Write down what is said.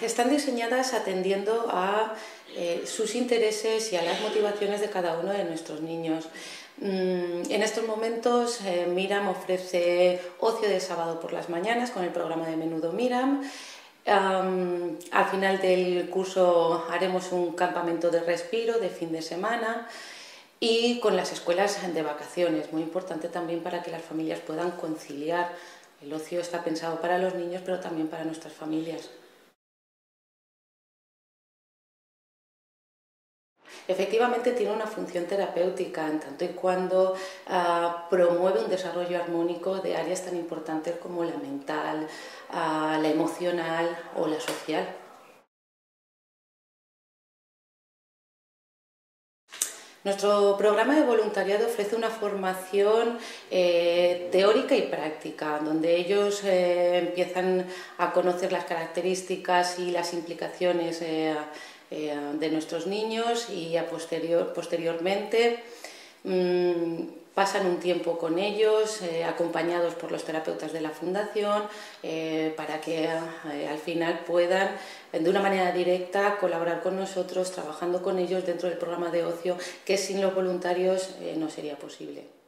están diseñadas atendiendo a sus intereses y a las motivaciones de cada uno de nuestros niños. En estos momentos Miram ofrece ocio de sábado por las mañanas con el programa de Menudo Miram. Al final del curso haremos un campamento de respiro de fin de semana y con las escuelas de vacaciones, muy importante también para que las familias puedan conciliar. El ocio está pensado para los niños, pero también para nuestras familias. Efectivamente tiene una función terapéutica en tanto y cuando promueve un desarrollo armónico de áreas tan importantes como la mental, la emocional o la social. Nuestro programa de voluntariado ofrece una formación teórica y práctica, donde ellos empiezan a conocer las características y las implicaciones de nuestros niños y posteriormente pasan un tiempo con ellos, acompañados por los terapeutas de la Fundación, para que al final puedan, de una manera directa, colaborar con nosotros, trabajando con ellos dentro del programa de ocio, que sin los voluntarios no sería posible.